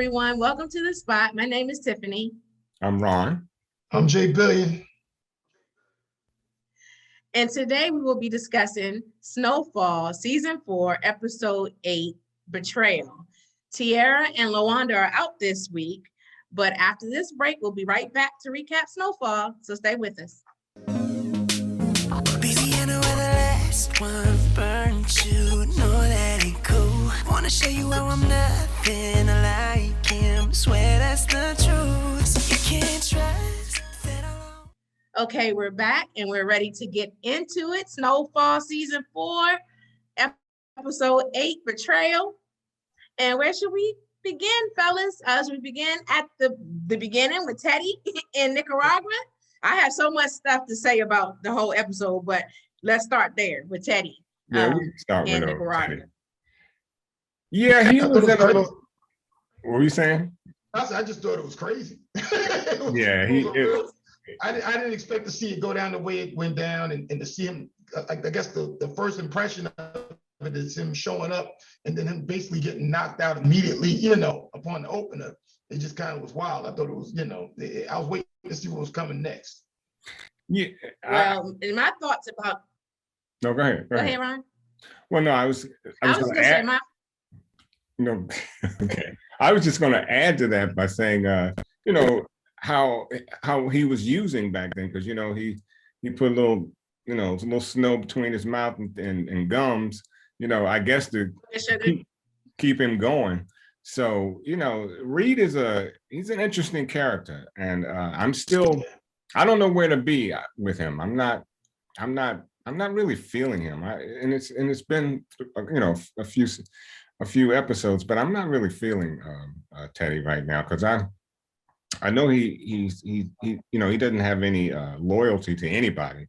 everyone. Welcome to the spot. My name is Tiffany. I'm Ron. I'm Jay Billion. And today we will be discussing SnowFall, Season 4, Episode 8, Betrayal. Tiara and Lawanda are out this week, but after this break, we'll be right back to recap SnowFall, so stay with us. Busy in where the last one burnt you, know that ain't cool. Wanna show you how I'm nothing like him, swear that's the truth, so you can't trust that I won't. Okay, we're back and we're ready to get into it. SnowFall Season 4, Episode 8, Betrayal. And where should we begin, fellas? As we begin at the beginning with Teddy in Nicaragua. I have so much stuff to say about the whole episode, but let's start there with Teddy. Yeah, we can start with Nicaragua. Teddy. Yeah, he was in a little. What were you saying? I just thought it was crazy. Yeah, I didn't expect to see it go down the way it went down, and to see him. I guess the first impression of it is him showing up and then him basically getting knocked out immediately. Upon the opener, it just kind of was wild. I thought it was, I was waiting to see what was coming next. Yeah. Well, and my thoughts about. No, go ahead. Go ahead, Ron. Well, no, I was going to add. No, okay. I was just going to add to that by saying, how he was using back then, because he put a little snow between his mouth and gums, I guess to keep him going. So Reed he's an interesting character, and I don't know where to be with him. I'm not really feeling him. It's been a few episodes, but I'm not really feeling Teddy right now, because I know he doesn't have any loyalty to anybody,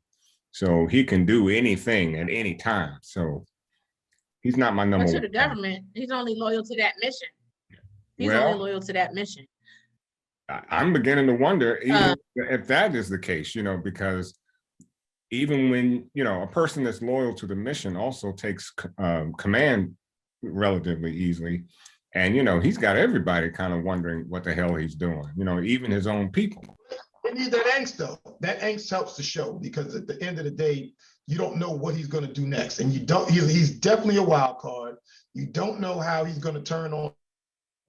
so he can do anything at any time. So he's not my number one. To the government, he's only loyal to that mission. He's only loyal to that mission. I'm beginning to wonder even if that is the case, because even when a person that's loyal to the mission also takes command relatively easily, and he's got everybody kind of wondering what the hell he's doing, even his own people. They need that angst, though. That angst helps the show, because at the end of the day, you don't know what he's going to do next, and he's definitely a wild card. You don't know how he's going to turn on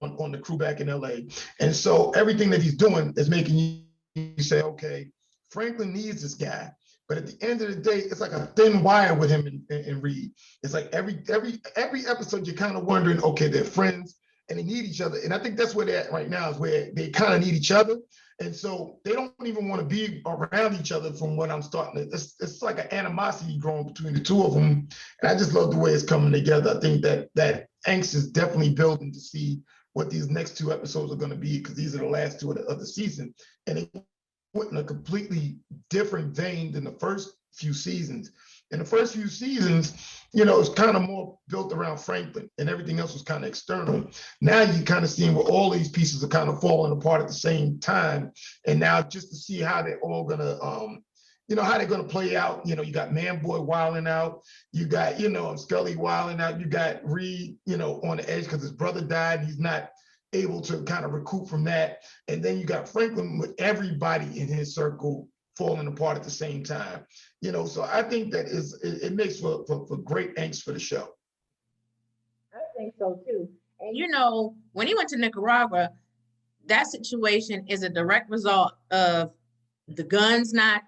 the crew back in LA, and so everything that he's doing is making you say, okay, Franklin needs this guy. But at the end of the day, it's like a thin wire with him and Reed. It's like every episode, you're kind of wondering, okay, they're friends and they need each other. And I think that's where they're at right now, is where they kind of need each other. And so they don't even want to be around each other, from what I'm starting to. It's like an animosity growing between the two of them. And I just love the way it's coming together. I think that angst is definitely building to see what these next two episodes are going to be, because these are the last two of the season. And they went in a completely different vein than the first few seasons. In the first few seasons, it's kind of more built around Franklin, and everything else was kind of external. Now you're kind of seeing where all these pieces are kind of falling apart at the same time. And now just to see how they're all gonna, how they're gonna play out. You got Man Boy wilding out. You got, Scully wilding out. You got Reed, on the edge because his brother died. And he's not able to kind of recoup from that. And then you got Franklin with everybody in his circle falling apart at the same time. So I think that it makes for great angst for the show. I think so too. And when he went to Nicaragua, that situation is a direct result of the guns not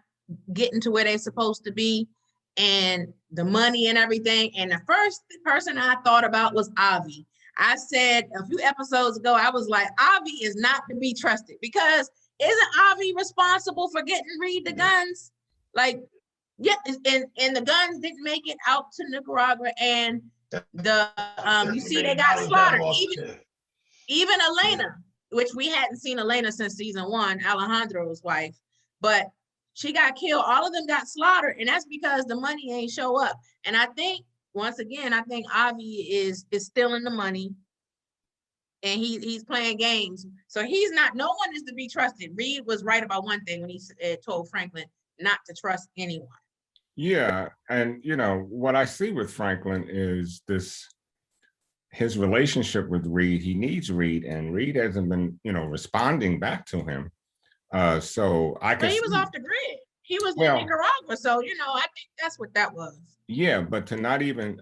getting to where they're supposed to be, and the money and everything. And the first person I thought about was Avi. I said a few episodes ago, I was like, Avi is not to be trusted, because isn't Avi responsible for getting Reed the guns? Like, yeah, and the guns didn't make it out to Nicaragua, and you see they got slaughtered. Even Elena, which we hadn't seen Elena since season 1, Alejandro's wife, but she got killed. All of them got slaughtered, and that's because the money ain't show up. And I think, once again, Avi is stealing the money, and he's playing games. So no one is to be trusted. Reed was right about one thing when he told Franklin not to trust anyone. Yeah, and what I see with Franklin is this his relationship with Reed, he needs Reed, and Reed hasn't been, responding back to him. So I can. But he was off the grid. He was in Well, Nicaragua, so I think that's what that was. Yeah, but to not even,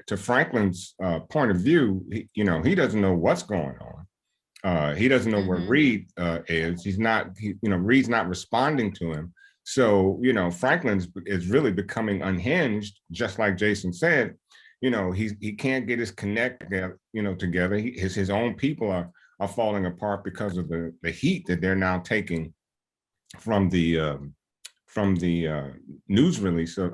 to Franklin's point of view, he doesn't know what's going on. He doesn't know where Reed is. He's not, Reed's not responding to him. So, Franklin is really becoming unhinged, just like Jason said. He can't get his connect, together. His own people are falling apart because of the heat that they're now taking from the news release of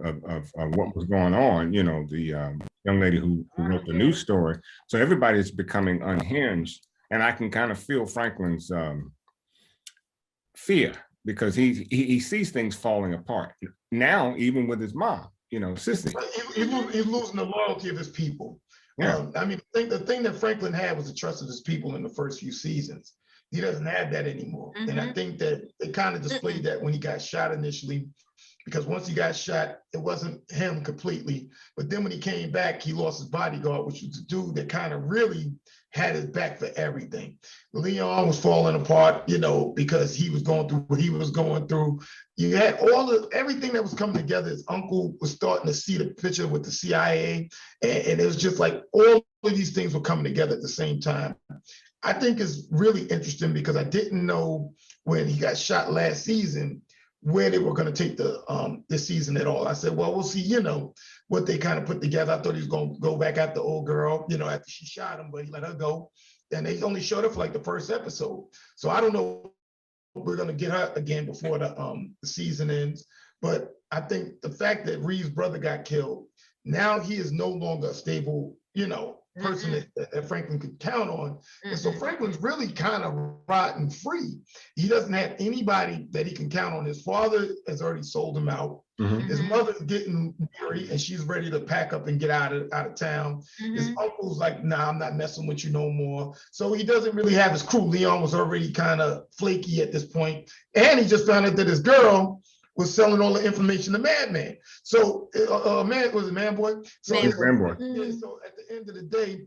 what was going on. The young lady who wrote the news story. So everybody's becoming unhinged, and I can kind of feel Franklin's fear, because he sees things falling apart now, even with his mom. Sissy. He's losing the loyalty of his people. Yeah. The thing that Franklin had was the trust of his people in the first few seasons. He doesn't have that anymore. And I think that they kind of displayed that when he got shot initially, because once he got shot, it wasn't him completely. But then when he came back, he lost his bodyguard, which was the dude that kind of really had his back for everything. Leon was falling apart, because he was going through what he was going through. You had everything that was coming together. His uncle was starting to see the picture with the CIA. And it was just like all of these things were coming together at the same time. I think it's really interesting because I didn't know when he got shot last season where they were going to take this season at all. I said, well, we'll see, what they kind of put together. I thought he was going to go back at the old girl, after she shot him, but he let her go. And they only showed her for like the first episode. So I don't know if we're going to get her again before the season ends. But I think the fact that Reed's brother got killed, now he is no longer a stable, person that Franklin could count on. And so Franklin's really kind of rotten free. He doesn't have anybody that he can count on. His father has already sold him out. His mother's getting married and she's ready to pack up and get out of town. His uncle's like, nah, I'm not messing with you no more. So he doesn't really have his crew. Leon was already kind of flaky at this point. And he just found out that his girl was selling all the information to Madman. So was it Man Boy? So, Man Boy. So at the end of the day,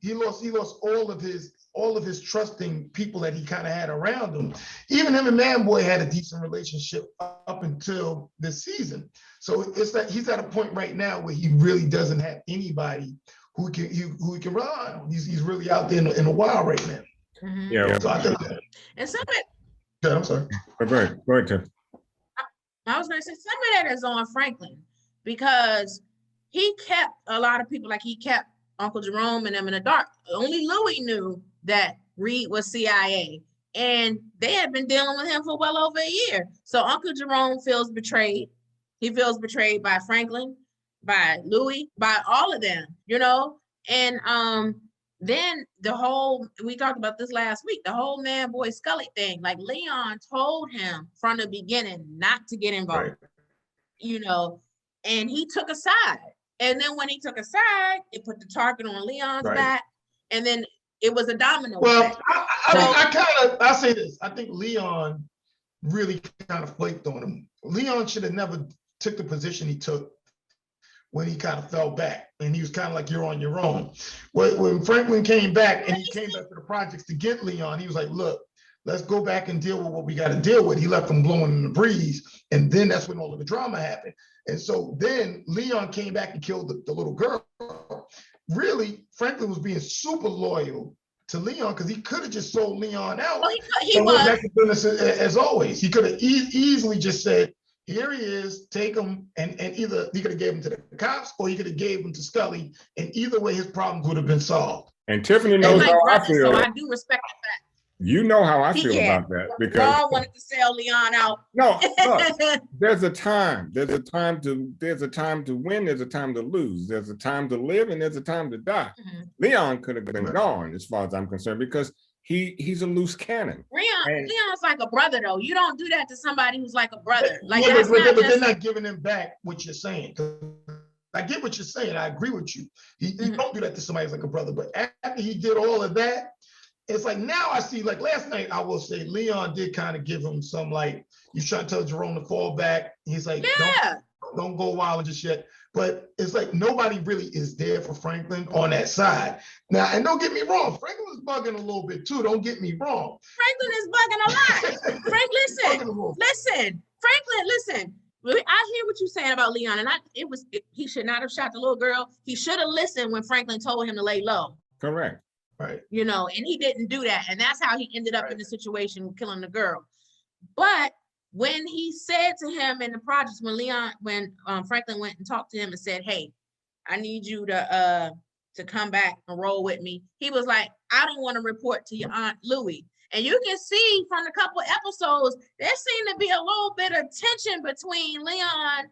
he lost all of his trusting people that he kind of had around him. Even him and Man Boy had a decent relationship up until this season. So it's that he's at a point right now where he really doesn't have anybody who he can rely on. He's really out there in the wild right now. Yeah. So I think that. And some of it. Yeah, I'm sorry. Go ahead, Tiff. I was going to say some of that is on Franklin, because he kept a lot of people, like he kept Uncle Jerome and them in the dark. Only Louis knew that Reed was CIA, and they had been dealing with him for well over a year. So Uncle Jerome feels betrayed. He feels betrayed by Franklin, by Louis, by all of them, and then we talked about this last week, the whole Man Boy Scully thing, like Leon told him from the beginning not to get involved, and he took a side. And then when he took a side, it put the target on Leon's back, and then it was a domino effect. I'll say this. I think Leon really kind of flaked on him. Leon should have never took the position he took when he kind of fell back, and he was kind of like, you're on your own. When Franklin came back, and he came back to the projects to get Leon, he was like, look, let's go back and deal with what we got to deal with. He left him blowing in the breeze, and then that's when all of the drama happened. And so then Leon came back and killed the little girl. Really, Franklin was being super loyal to Leon because he could have just sold Leon out. Well, he was. Back to business as always. He could have easily just said, here he is, take him, and either he could have gave him to the cops or he could have gave him to Scully, and either way his problems would have been solved. And Tiffany knows how I feel. So I do respect the fact. You know how I feel about that, because Ron wanted to sell Leon out. No, look, there's a time to win, there's a time to lose, there's a time to live, and there's a time to die. Leon could have been gone, as far as I'm concerned, because he's a loose cannon. Leon's like a brother, though. You don't do that to somebody who's like a brother. Like, but they're not giving him back what you're saying. I get what you're saying. I agree with you. You don't do that to somebody who's like a brother. But after he did all of that, it's like now I see, like last night, I will say Leon did kind of give him some, like, he's trying to tell Jerome to fall back. He's like, don't go wild just yet. But it's like nobody really is there for Franklin on that side. Now, and don't get me wrong, Franklin was bugging a little bit too. Don't get me wrong. Franklin is bugging a lot. Frank, listen. Franklin, listen. I hear what you're saying about Leon, and he should not have shot the little girl. He should have listened when Franklin told him to lay low. Correct. Right. You know, and he didn't do that, and that's how he ended up in the situation killing the girl. But when he said to him in the projects, when Franklin went and talked to him and said, "Hey, I need you to come back and roll with me," he was like, "I don't want to report to your Aunt Louie." And you can see from the couple episodes, there seemed to be a little bit of tension between Leon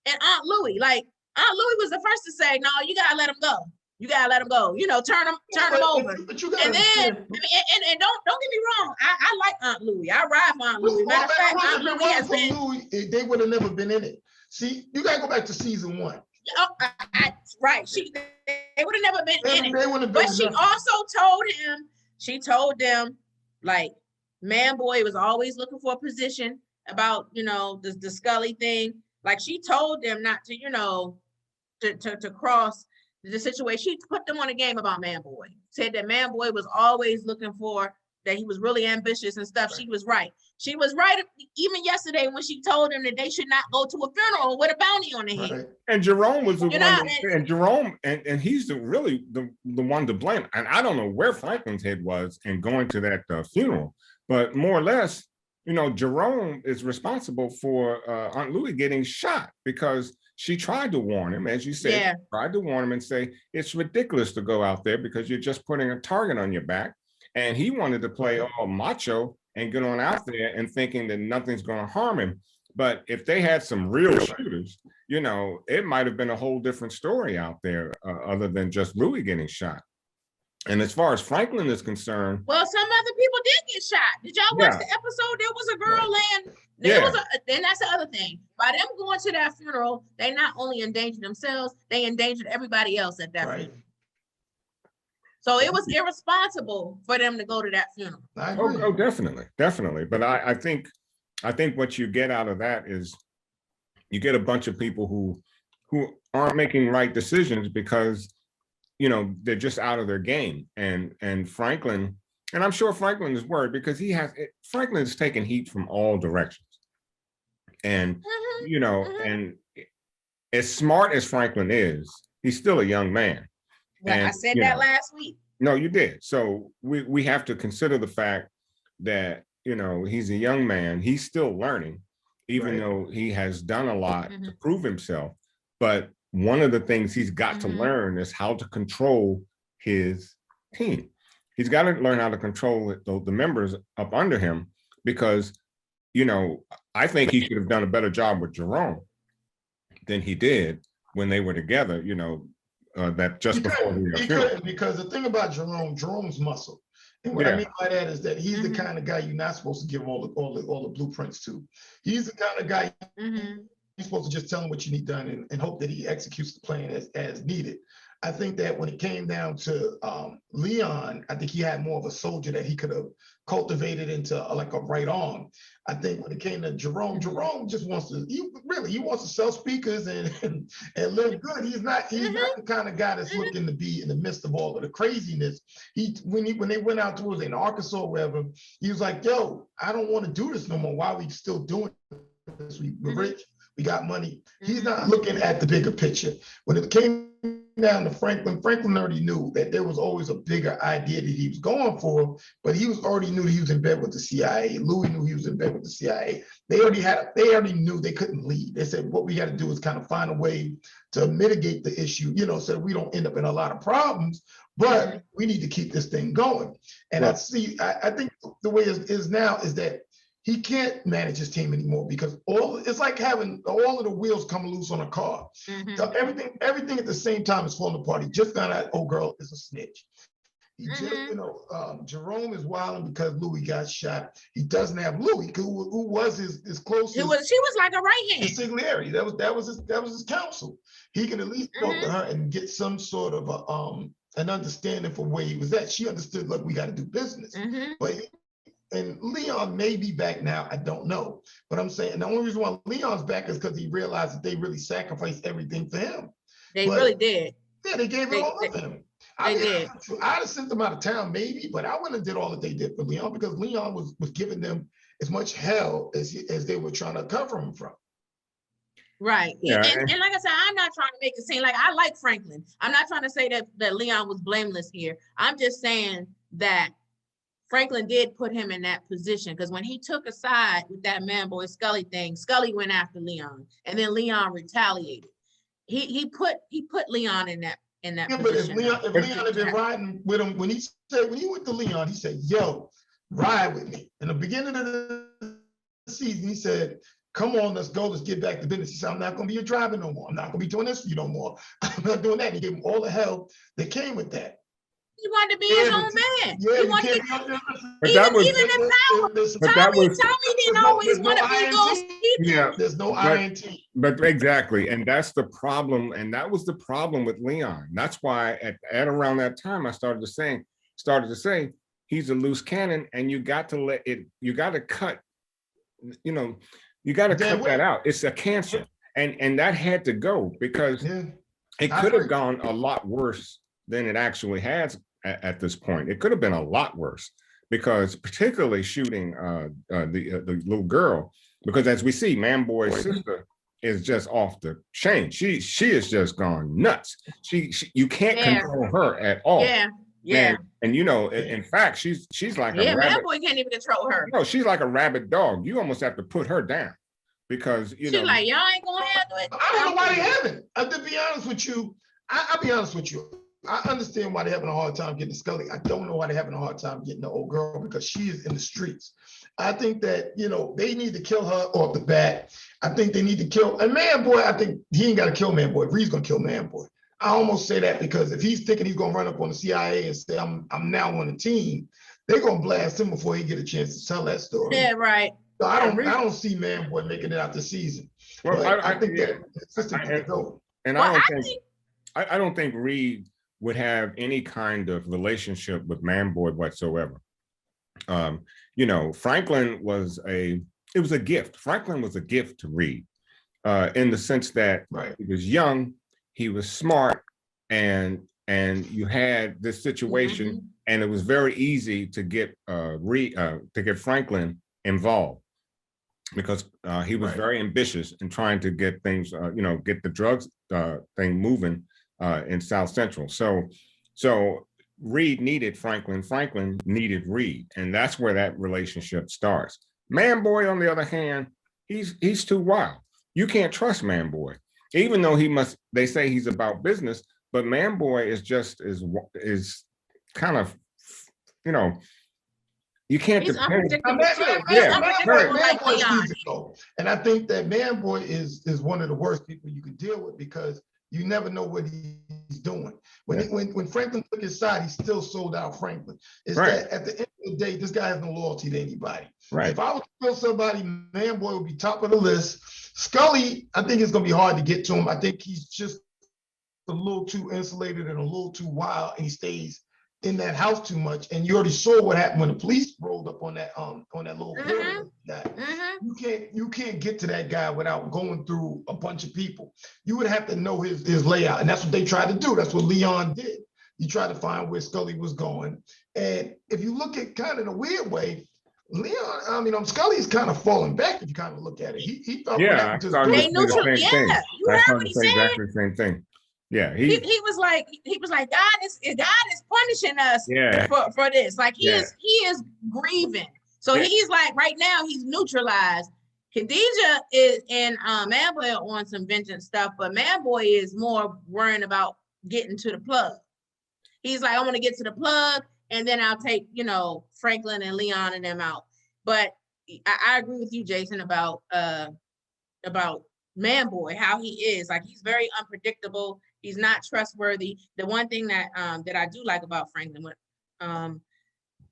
and Aunt Louie. Like Aunt Louie was the first to say, "No, you gotta let him go. You gotta let him go. You know, turn him over." But you gotta and then, and don't get me wrong, I like Aunt Louie. I ride for Aunt Louie. Matter of fact, Aunt Louie has been. They would have never been in it. See, you gotta go back to season 1. Right. They would have never been in it. But she told them, like, Man Boy was always looking for a position about, you know, the Scully thing. Like, she told them not to, you know, to cross the situation. She put them on a game about Man Boy. Said that Man Boy was always looking for, that he was really ambitious and stuff. Right. She was right. She was right even yesterday when she told him that they should not go to a funeral with a bounty on their head. And Jerome was the one, and he's really the one to blame. And I don't know where Franklin's head was in going to that funeral, but more or less, you know, Jerome is responsible for Aunt Louie getting shot because she tried to warn him, as you said, tried to warn him and say, it's ridiculous to go out there because you're just putting a target on your back. And he wanted to play all macho and get on out there and thinking that nothing's going to harm him. But if they had some real shooters, you know, it might have been a whole different story out there other than just Louie getting shot. And as far as Franklin is concerned. Well, some other people did get shot. Did y'all watch the episode? There was a girl laying. And that's the other thing. By them going to that funeral, they not only endangered themselves, they endangered everybody else at that funeral. So it was irresponsible for them to go to that funeral. Oh, definitely. But I think what you get out of that is you get a bunch of people who aren't making right decisions because, you know, they're just out of their game. And Franklin, and I'm sure Franklin is worried because Franklin is taking heat from all directions. And, you know, and as smart as Franklin is, he's still a young man. Well, I said that last week. No, you did. So we have to consider the fact that, you know, he's a young man. He's still learning, even though he has done a lot to prove himself. But one of the things he's got to learn is how to control his team. He's got to learn how to control the members up under him because, you know, I think he should have done a better job with Jerome than he did when they were together, you know, that just before because the thing about Jerome's muscle, and what I mean by that is that he's the kind of guy you're not supposed to give all the blueprints to. He's the kind of guy you're supposed to just tell him what you need done and hope that he executes the plan as needed. I think that when it came down to Leon, I think he had more of a soldier that he could have cultivated into like a right arm. I think when it came to Jerome just wants to sell speakers and live good. He's not the kind of guy that's looking to be in the midst of all of the craziness. When they went out towards in Arkansas or wherever, he was like, "Yo, I don't want to do this no more. Why are we still doing this? We're rich, we got money." He's not looking at the bigger picture. When it came down to Franklin already knew that there was always a bigger idea that he was going for, but he already knew he was in bed with the CIA. Louis knew he was in bed with the CIA. They already knew they couldn't leave. They said, what we got to do is kind of find a way to mitigate the issue, you know, so we don't end up in a lot of problems, but we need to keep this thing going. And I think the way it is now is that he can't manage his team anymore because it's like having all of the wheels come loose on a car. So everything at the same time is falling apart. He just found out, old girl is a snitch. He just, you know, Jerome is wilding because Louis got shot. He doesn't have Louis, who was his closest. She was like a right hand. Consigliere. That was his counsel. He can at least go to her and get some sort of an understanding for where he was at. She understood, look, we got to do business. But and Leon may be back now. I don't know. But I'm saying the only reason why Leon's back is because he realized that they really sacrificed everything for him. They really did. Yeah, they gave it all up to him. They did. I'd have sent them out of town maybe, but I wouldn't have did all that they did for Leon because Leon was giving them as much hell as they were trying to cover him from. Right. Yeah. And like I said, I'm not trying to make it seem like I like Franklin. I'm not trying to say that Leon was blameless here. I'm just saying that Franklin did put him in that position because when he took a side with that man boy Scully thing, Scully went after Leon and then Leon retaliated. He put Leon in that position. But if Leon had been riding with him, when he went to Leon, he said, yo, ride with me. In the beginning of the season, he said, come on, let's go, let's get back to business. He said, I'm not gonna be your driver no more. I'm not gonna be doing this for you no more. I'm not doing that. He gave him all the help that came with that. He wanted to be his own man. Yeah, he wanted Tommy didn't always want to be those people. Yeah, there's no INT. But exactly, and that's the problem, and that was the problem with Leon. That's why at around that time I started to say he's a loose cannon, and you got to cut that out. It's a cancer, and that had to go because it could have gone a lot worse than it actually has at this point. It could have been a lot worse because particularly shooting the little girl, because as we see, Man Boy's sister is just off the chain. She is just gone nuts. You can't control her at all. Yeah. And in fact, she's like a rabbit. Man Boy can't even control her. No, she's like a rabid dog. You almost have to put her down because she's like, y'all ain't gonna handle it. I don't know why they haven't. To be honest with you, I'll be honest with you. I understand why they're having a hard time getting Scully. I don't know why they're having a hard time getting the old girl because she is in the streets. I think that, they need to kill her off the bat. I think they need to kill, and Man Boy, I think he ain't got to kill Man Boy. Reed's going to kill Man Boy. I almost say that because if he's thinking he's going to run up on the CIA and say, I'm now on the team, they're going to blast him before he get a chance to tell that story. Yeah, right. So I don't see Man Boy making it out the season. Well, I think that the system can go. And I don't think Reed would have any kind of relationship with Man Boy whatsoever. Franklin was a gift. Franklin was a gift to Reed in the sense that he was young, he was smart, and you had this situation, and it was very easy to get Franklin involved because he was very ambitious in trying to get things, get the drugs thing moving in South Central. So Reed needed Franklin. Franklin needed Reed, and that's where that relationship starts. Man Boy, on the other hand, he's too wild. You can't trust Man Boy, even though they say he's about business, but Man Boy is kind of, you can't depend. And I think that Man Boy is one of the worst people you can deal with because you never know what he's doing. When Franklin took his side, he still sold out Franklin. That at the end of the day, this guy has no loyalty to anybody. Right. If I was to kill somebody, Man Boy would be top of the list. Scully, I think it's going to be hard to get to him. I think he's just a little too insulated and a little too wild, and he stays in that house too much. And you already saw what happened when the police rolled up on that little building. You can't get to that guy without going through a bunch of people. You would have to know his layout, and that's what they tried to do. That's what Leon did. He tried to find where Scully was going. And if you look at kind of the weird way, Leon, Scully's kind of falling back if you kind of look at it. He thought they neutral. Yeah, you heard what he said. Exactly the same thing. Yeah, he was like God is punishing us for this. Like he is grieving. So he's like right now he's neutralized. Khadijah is and Man Boy are on some vengeance stuff, but Man Boy is more worrying about getting to the plug. He's like, I want to get to the plug, and then I'll take Franklin and Leon and them out. But I agree with you, Jason, about Man Boy, how he is. Like he's very unpredictable. He's not trustworthy. The one thing that I do like about Franklin,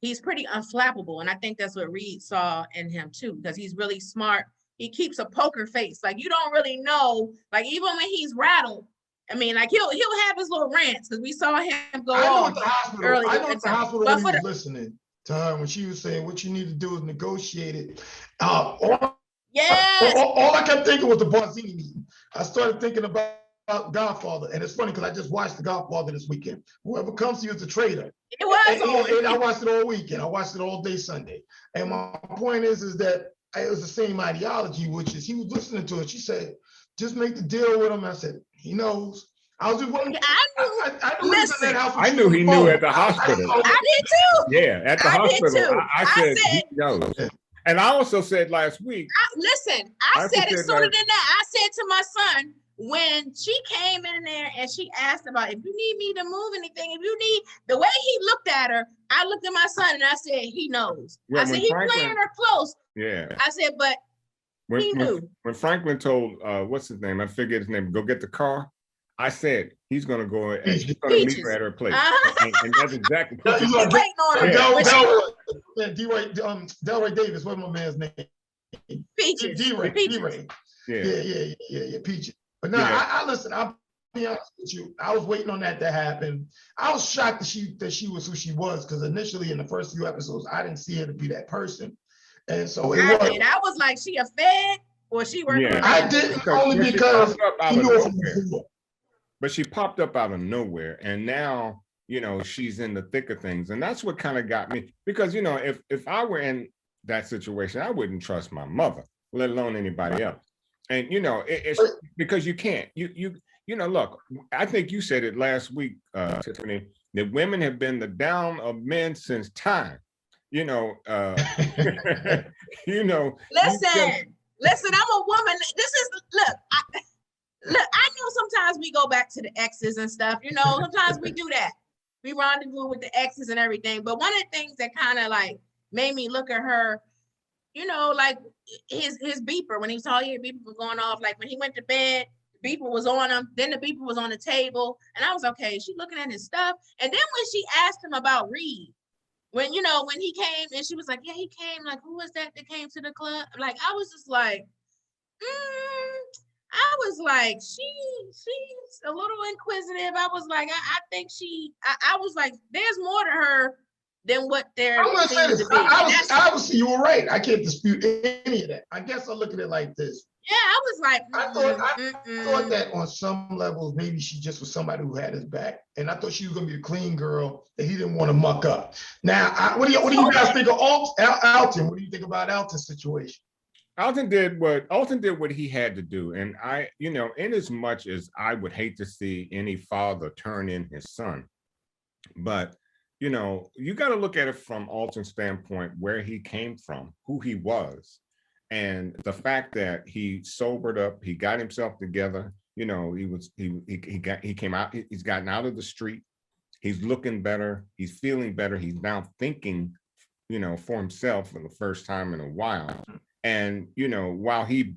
he's pretty unflappable, and I think that's what Reed saw in him too, because he's really smart. He keeps a poker face, like you don't really know. Like even when he's rattled, like he'll have his little rants because we saw him go off earlier. I know at the hospital when he was listening. to her when she was saying what you need to do is negotiate it. Yes. All I kept thinking was the Barzini meeting. I started thinking about Godfather, and it's funny because I just watched The Godfather this weekend. Whoever comes to you is a traitor. It was and I watched it all weekend. I watched it all day Sunday. And my point is that it was the same ideology, which is he was listening to it. She said, just make the deal with him. I said, he knows. I was just wondering. I knew he knew at the hospital. I did too. Yeah, at the hospital. I said he knows. And I also said last week. I said it sooner than that. I said to my son, when she came in there and she asked about if you need me to move anything, if you need, the way he looked at her, I looked at my son and I said, he knows. Yeah, I said, he's playing her close. Yeah. I said, but he knew. When Franklin told, what's his name? I forget his name, go get the car. I said, he's going to go and he's going to meet her at her place. And that's exactly. He's waiting on her. Delray Davis, what's my man's name? Peaches. D-Ray. Yeah, Peaches. But no, I listen, I'll be honest with you. I was waiting on that to happen. I was shocked that she was who she was, because initially in the first few episodes, I didn't see her to be that person. And so I was like, she a fed or she working? Yeah. I didn't, only because he knew it from before. But she popped up out of nowhere, and now, you know, she's in the thick of things. And that's what kind of got me, because, you know, if I were in that situation, I wouldn't trust my mother, let alone anybody else. And, you know, it's because you can't, you know, look, I think you said it last week, Tiffany, that women have been the down of men since time, you know, you know. Listen, I'm a woman. Look, I know sometimes we go back to the exes and stuff, you know, sometimes we do that. We rendezvous with the exes and everything. But one of the things that kind of like made me look at her, you know, like his beeper, when he saw your beeper was going off, like when he went to bed, the beeper was on him, then the beeper was on the table. And I was, okay, is she looking at his stuff? And then when she asked him about Reed, when, you know, when he came and she was like, yeah, he came, like, who was that came to the club? Like, I was just like, I was like, she's a little inquisitive. I was like, I think I was like, there's more to her than what there seems to be. Obviously, you were right. I can't dispute any of that. I guess I look at it like this. Yeah, I was like, I thought that on some levels, maybe she just was somebody who had his back. And I thought she was going to be a clean girl that he didn't want to muck up. Now, what do you guys think of Alton? What do you think about Alton's situation? Alton did what he had to do. And I, you know, in as much as I would hate to see any father turn in his son, but, you know, you got to look at it from Alton's standpoint, where he came from, who he was, and the fact that he sobered up, he got himself together. You know, he came out, he's gotten out of the street, he's looking better, he's feeling better, he's now thinking, you know, for himself for the first time in a while. And, you know, while he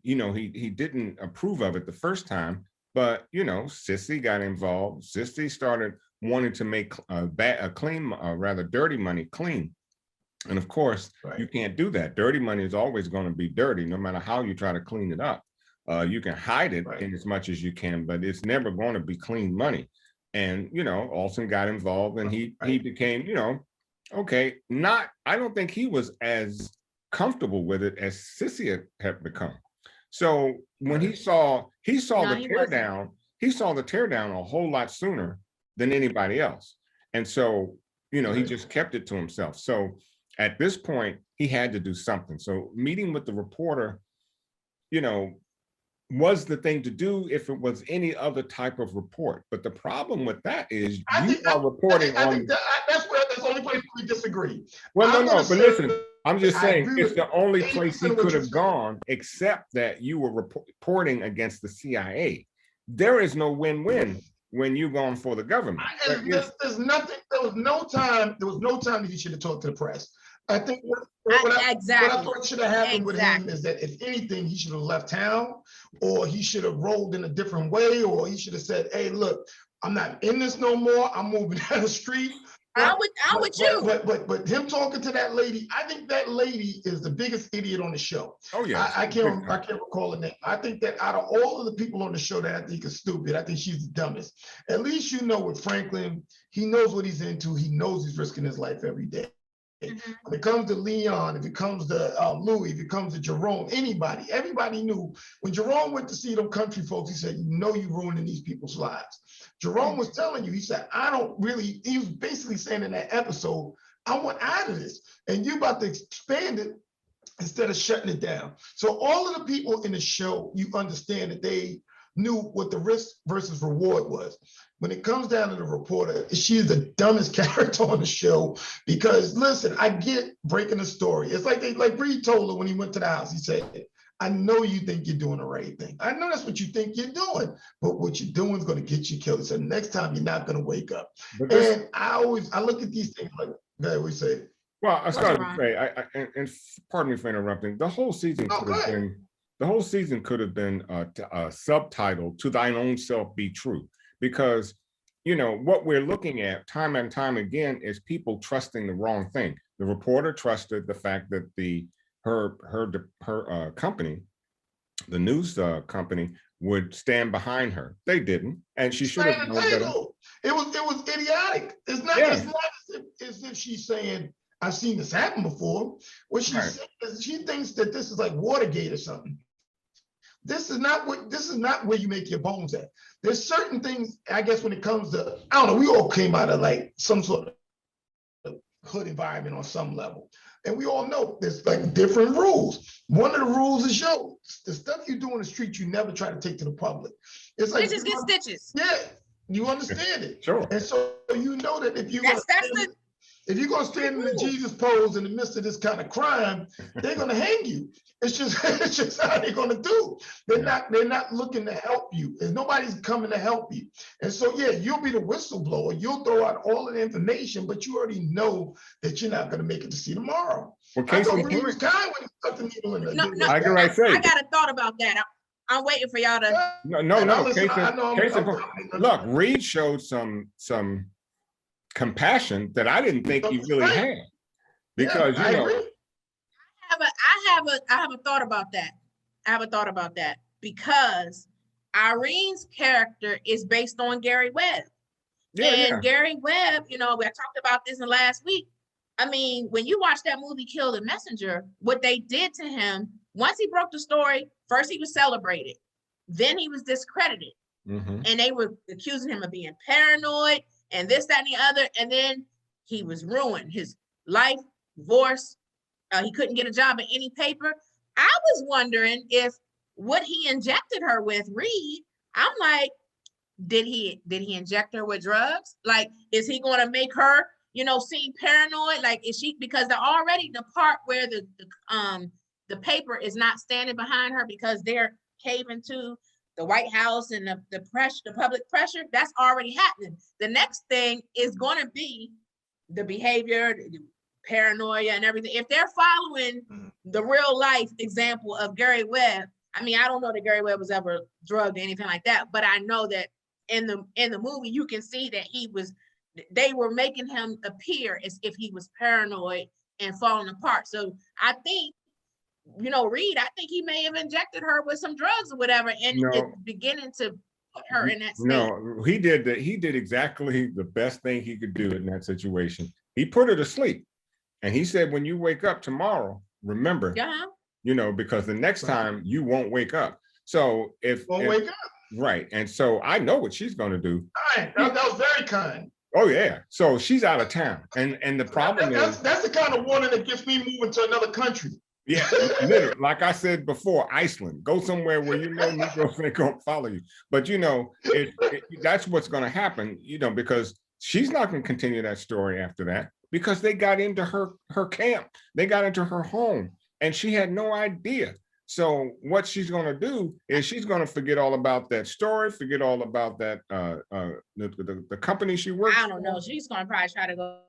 didn't approve of it the first time, but, you know, Sissy got involved. Sissy started wanting to make dirty money clean. And of course, you can't do that. Dirty money is always going to be dirty, no matter how you try to clean it up. You can hide it in as much as you can, but it's never going to be clean money. And, you know, Alton got involved, and he became, you know, okay, I don't think he was as comfortable with it as Sissy had become. So when he saw the teardown, he saw the teardown a whole lot sooner than anybody else. And so, you know, he just kept it to himself. So at this point, he had to do something. So meeting with the reporter, you know, was the thing to do if it was any other type of report. But the problem with that is reporting on. That's the only place we disagree. Well, no, but listen, I'm just saying it's the only place he could have gone, except that you were reporting against the CIA. There is no win-win when you're going for the government. There's nothing. There was no time that he should have talked to the press. I think what I thought should have happened with him is that if anything, he should have left town, or he should have rolled in a different way, or he should have said, hey, look, I'm not in this no more. I'm moving down the street. I'm with you. But him talking to that lady, I think that lady is the biggest idiot on the show. Oh yeah. I can't recall her name. I think that out of all of the people on the show that I think is stupid, I think she's the dumbest. At least, you know, with Franklin, he knows what he's into. He knows he's risking his life every day. When it comes to Leon, if it comes to Louis, if it comes to Jerome, everybody knew. When Jerome went to see them country folks, he said, you know you're ruining these people's lives. Jerome was telling you, he said, he was basically saying in that episode, I want out of this. And you about to expand it instead of shutting it down. So all of the people in the show, you understand that they knew what the risk versus reward was. When it comes down to the reporter, she is the dumbest character on the show because listen, I get breaking the story. It's like Reed told her when he went to the house, he said, I know you think you're doing the right thing. I know that's what you think you're doing, but what you're doing is going to get you killed. So next time you're not going to wake up. And I look at these things like that we say. Well, I started to say, and pardon me for interrupting. The whole season could have been a subtitle to Thine Own Self Be True, because what we're looking at time and time again is people trusting the wrong thing. The reporter trusted the fact that her company, the news company, would stand behind her. They didn't, and she should have known better. It was idiotic. It's not as if she's saying, I've seen this happen before. What she's saying is she thinks that this is like Watergate or something. This is not where you make your bones at. There's certain things, I guess, when it comes to, I don't know, we all came out of like some sort of hood environment on some level. And we all know there's like different rules. One of the rules is the stuff you do on the street, you never try to take to the public. It's like stitches get stitches. Yeah, you understand it. Sure. And so you know that if you're going to stand in the Jesus pose in the midst of this kind of crime, they're going to hang you. It's just how they're going to do. They're not looking to help you. And nobody's coming to help you. And so, you'll be the whistleblower. You'll throw out all of the information, but you already know that you're not going to make it to see tomorrow. Well, I know Reed was kind when he stuck the needle in the I got a thought about that. I'm waiting for y'all to. No. Look, Reed showed some compassion that I didn't think he really had, because I have a thought about that. I have a thought about that because Irene's character is based on Gary Webb. Gary Webb, we talked about this in last week. I mean, when you watch that movie Kill the Messenger, what they did to him, once he broke the story, first he was celebrated, then he was discredited. And they were accusing him of being paranoid and this, that, and the other. And then he was ruined. His life, divorce, he couldn't get a job in any paper. I was wondering if what he injected her with, Reed, I'm like, did he inject her with drugs? Like, is he going to make her, seem paranoid? Like, is she, because they're already the part where the paper is not standing behind her because they're caving to the White House and the pressure, the public pressure, that's already happening. The next thing is going to be the behavior, the paranoia and everything. If they're following the real life example of Gary Webb, I mean, I don't know that Gary Webb was ever drugged or anything like that, but I know that in the movie, you can see that they were making him appear as if he was paranoid and falling apart. So I think, Reed, I think he may have injected her with some drugs or whatever, and it's beginning to put her in that state. No, he did that. He did exactly the best thing he could do in that situation. He put her to sleep. And he said, when you wake up tomorrow, remember, because the next time you won't wake up. So wake up. Right. And so I know what she's going to do. That was very kind. Oh, yeah. So she's out of town. And the problem is. That's the kind of warning that gets me moving to another country. Yeah, literally, like I said before, Iceland. Go somewhere where Negroes ain't gonna follow you. But that's what's gonna happen, because she's not gonna continue that story after that, because they got into her camp, they got into her home, and she had no idea. So what she's gonna do is she's gonna forget all about that story, forget all about that the company she works. I don't know. She's gonna probably try to go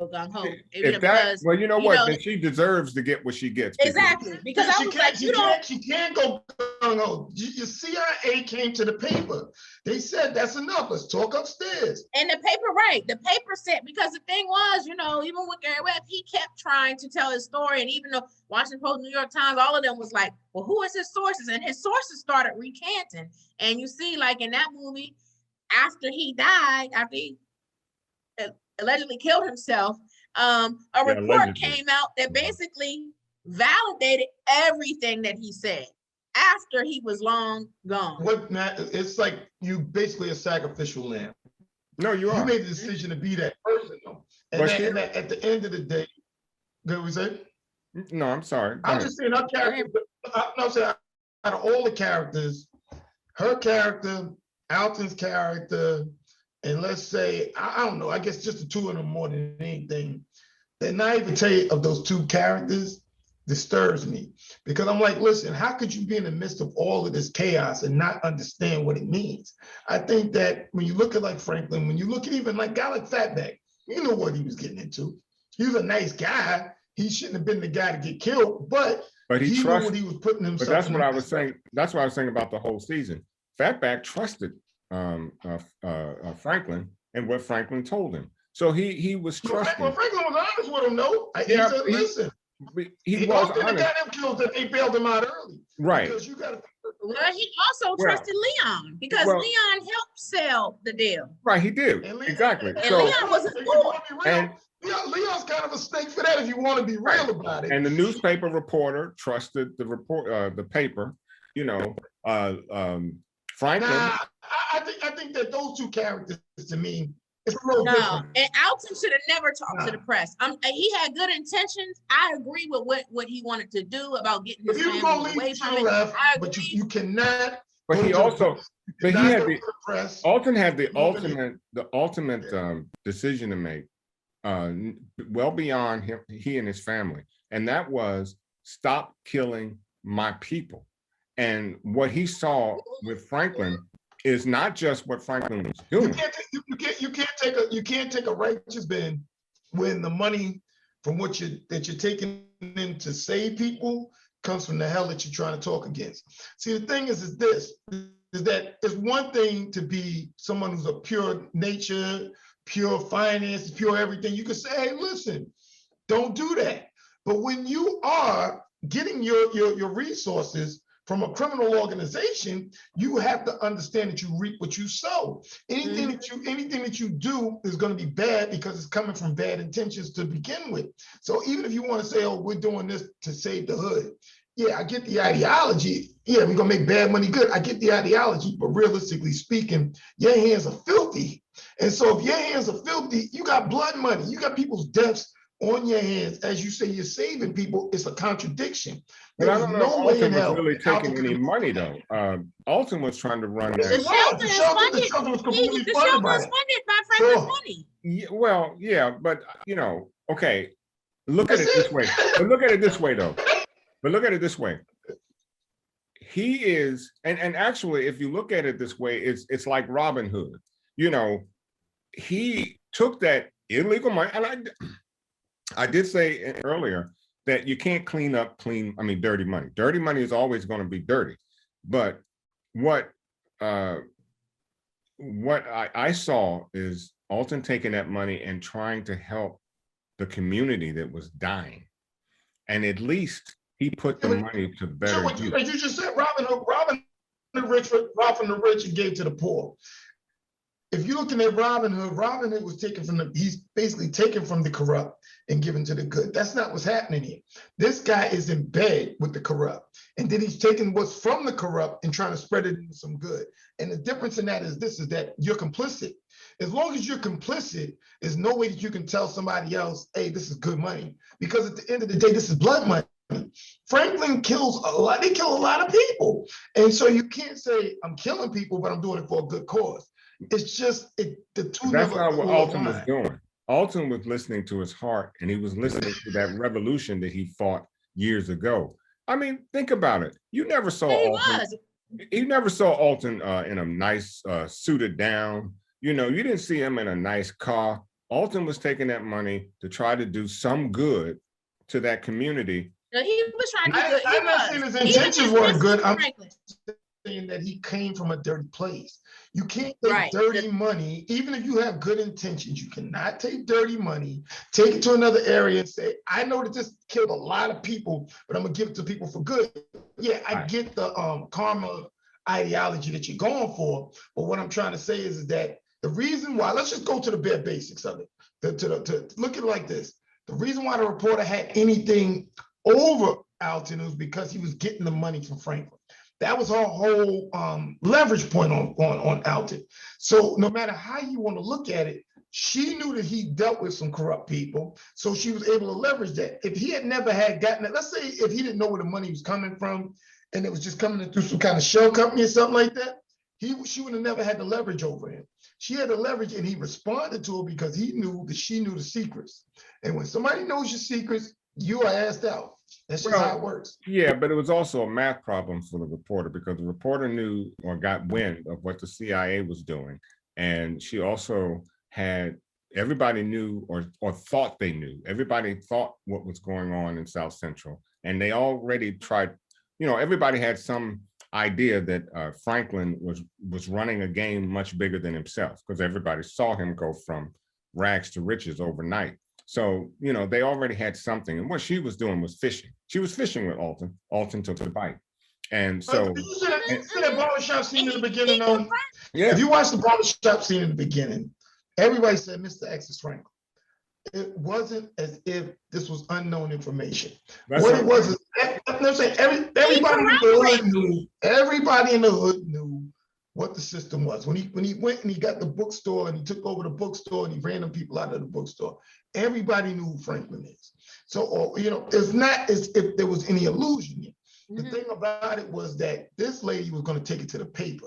gung-ho. Well, you know what? Then she deserves to get what she gets. Exactly. Because she can't go gung-ho. Your CIA came to the paper. They said that's enough. Let's talk upstairs. And the paper said, because the thing was, even with Gary Webb, he kept trying to tell his story. And even the Washington Post, New York Times, all of them was like, well, who is his sources? And his sources started recanting. And you see, like in that movie, after he died, after he allegedly killed himself, A report allegedly. came out that basically validated everything that he said after he was long gone. What Matt? It's like you basically a sacrificial lamb. No, you You are. made the decision to be that person, though. And that at the end of the day, what was it? No, I'm sorry. Go I'm ahead. just saying her character. I'm saying out of all the characters, her character, Alton's character, and let's say, I don't know, I guess just the two of them more than anything, the naivete of those two characters disturbs me, because I'm like, listen, how could you be in the midst of all of this chaos and not understand what it means? I think that when you look at like Franklin, when you look at even like a guy like Fatback, you know what he was getting into. He was a nice guy. He shouldn't have been the guy to get killed, but he knew what he was putting himself in. But that's what I was saying. That's what I was saying about the whole season. Fatback trusted Franklin and what Franklin told him. So he was trusting. Well, Franklin was honest with him, though. He said, listen. He was honest. They got him killed that they bailed him out early. Right. Because you got to. Well, he also trusted Leon because Leon helped sell the deal. Right, he did. Exactly. And Leon was a fool. And Leon's kind of a snake for that if you want to be real about it. And the newspaper reporter trusted the paper, Franklin. Nah, I think that those two characters to me, it's a little different. And Alton should have never talked to the press. He had good intentions. I agree with what he wanted to do about getting his family away from it. Left, but you cannot. But he also, but he had Alton had the ultimate decision to make, well beyond him, he and his family, and that was stop killing my people. And what he saw with Franklin is not just what Franklin was doing. You can't take a righteous man when the money from what you're taking in to save people comes from the hell that you're trying to talk against. See, the thing is that it's one thing to be someone who's a pure nature, pure finance, pure everything. You can say, hey, listen, don't do that. But when you are getting your resources from a criminal organization, you have to understand that you reap what you sow. Anything that you do is going to be bad because it's coming from bad intentions to begin with. So even if you want to say, oh, we're doing this to save the hood. Yeah, I get the ideology. Yeah, we're going to make bad money good. I get the ideology, but realistically speaking, your hands are filthy. And so if your hands are filthy, you got blood money. You got people's deaths on your hands. As you say, you're saving people. It's a contradiction. But I don't know if Alton was really taking any money, though. Alton was trying to run that. The shelter was completely funded by Franklin's money. Yeah, well, yeah, but, okay, look at it this way. But look at it this way, though. But look at it this way. He is, and actually, if you look at it this way, it's like Robin Hood. He took that illegal money, and I did say earlier that you can't dirty money. Dirty money is always going to be dirty. But what I saw is Alton taking that money and trying to help the community that was dying. And at least he put the money to better use. You just said Robin the rich and gave to the poor. If you're looking at Robin Hood was taken from he's basically taken from the corrupt and given to the good. That's not what's happening here. This guy is in bed with the corrupt. And then he's taking what's from the corrupt and trying to spread it into some good. And the difference in that is that you're complicit. As long as you're complicit, there's no way that you can tell somebody else, hey, this is good money. Because at the end of the day, this is blood money. Franklin kills a lot. They kill a lot of people. And so you can't say, I'm killing people, but I'm doing it for a good cause. It's just the two. That's not what Alton was doing. Alton was listening to his heart, and he was listening to that revolution that he fought years ago. I mean, think about it. You never saw Alton. You never saw Alton in a nice suited down. You didn't see him in a nice car. Alton was taking that money to try to do some good to that community. No, he was trying to do good. I'm not saying his intentions weren't good. I'm saying that he came from a dirty place. You can't take dirty money, even if you have good intentions. You cannot take dirty money, take it to another area and say, I know that this killed a lot of people, but I'm gonna give it to people for good. Yeah, I get the karma ideology that you're going for, but what I'm trying to say is that the reason why, let's just go to the bare basics of it. To look at it like this. The reason why the reporter had anything over Alton was because he was getting the money from Franklin. That was her whole leverage point on Alton. So no matter how you want to look at it, she knew that he dealt with some corrupt people, so she was able to leverage that. If he had never had gotten it, let's say if he didn't know where the money was coming from and it was just coming in through some kind of shell company or something like that, she would have never had the leverage over him. She had the leverage and he responded to her because he knew that she knew the secrets. And when somebody knows your secrets, you are asked out. That's just how it works. Yeah, but it was also a math problem for the reporter because the reporter knew or got wind of what the CIA was doing. And she also had, everybody knew or thought they knew. Everybody thought what was going on in South Central. And they already tried, everybody had some idea that Franklin was running a game much bigger than himself because everybody saw him go from rags to riches overnight. So, they already had something. And what she was doing was fishing. She was fishing with Alton. Alton took the bite. And so. You see that barbershop scene in the beginning? Yeah. If you watch the barbershop scene in the beginning, everybody said Mr. X is Franklin. It wasn't as if this was unknown information. It was is, I'm saying everybody in the hood knew. Everybody in the hood knew what the system was. When he went and he got the bookstore and he took over the bookstore and he ran them people out of the bookstore, everybody knew who Franklin is. So, it's not as if there was any illusion yet. The thing about it was that this lady was going to take it to the paper.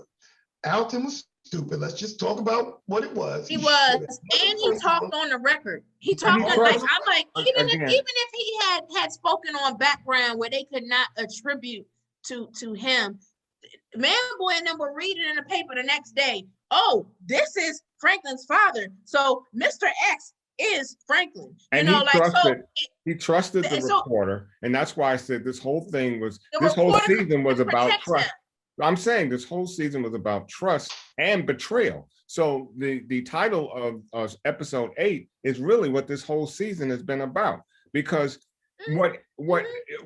Alton was stupid. Let's just talk about what it was. He was, and he talked on the record. He talked on, I'm like, even if he had spoken on background where they could not attribute to him, Man Boy and them were reading in the paper the next day. Oh, this is Franklin's father. So Mr. X is Franklin. And he trusted the reporter. And that's why I said this whole season was about trust. I'm saying this whole season was about trust and betrayal. So the title of episode 8 is really what this whole season has been about. Because what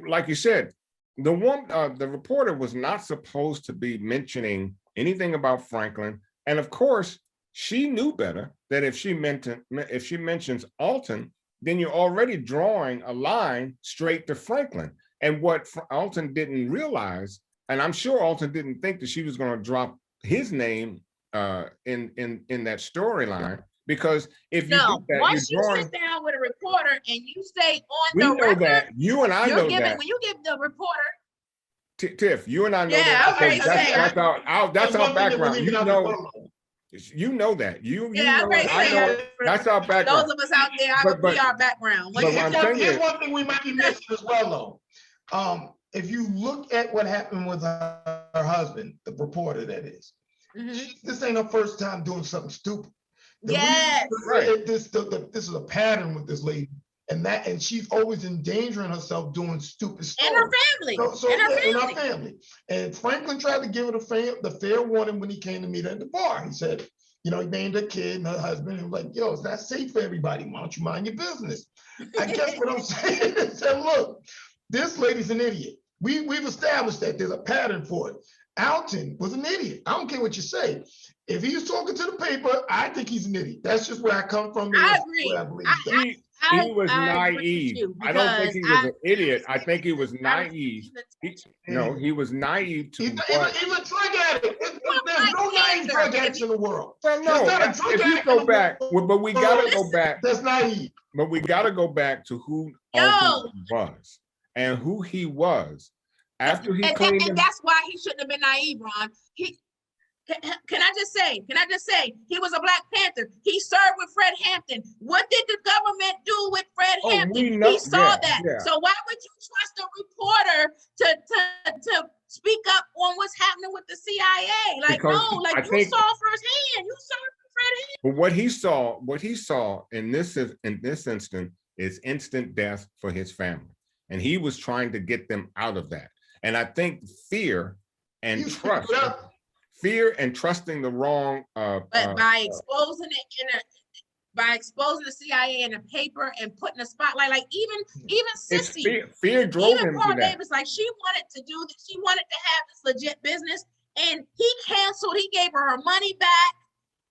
like you said, the reporter was not supposed to be mentioning anything about Franklin. And of course, she knew better that if she mentions Alton, then you're already drawing a line straight to Franklin. And what Alton didn't realize, and I'm sure Alton didn't think that she was going to drop his name in that storyline, because if you do that, once you sit down with a reporter and you say on the record, that you and I know that when you give the reporter, Tiff, you and I know that. That's our background. You know that. I know that's our background. Those of us out there, I would be our background. Here's one thing we might be missing as well, though. If you look at what happened with her husband, the reporter that is, this ain't her first time doing something stupid. This is a pattern with this lady, and she's always endangering herself doing stupid stuff. And her family. And her family. And Franklin tried to give her the fair warning when he came to meet her at the bar. He said, he named her kid and her husband. And was like, yo, it's not safe for everybody. Why don't you mind your business? I guess what I'm saying is that, look, this lady's an idiot. We've established that there's a pattern for it. Alton was an idiot. I don't care what you say. If he's talking to the paper, I think he's an idiot. That's just where I come from. I agree. He was naive. I don't think he was an idiot. I think he was naive. He was naive to he's a drug addict. There's no naive drug addicts in the world. If you go back, but we gotta go back. That's naive. But we gotta go back to who Alton was and who he was after he cleaned him. And that's why he shouldn't have been naive, Ron. Can I just say, he was a Black Panther. He served with Fred Hampton. What did the government do with Fred Hampton? He saw that. Yeah. So why would you trust a reporter to speak up on what's happening with the CIA? You saw firsthand. You served with Fred Hampton. But what he saw in this instant is instant death for his family. And he was trying to get them out of that. And I think fear and trusting the wrong but by exposing it by exposing the CIA in the paper and putting a spotlight, like even Sissy, fear drove him Paul to that. Davis, like she wanted to do this, she wanted to have this legit business, and he canceled. He gave her money back.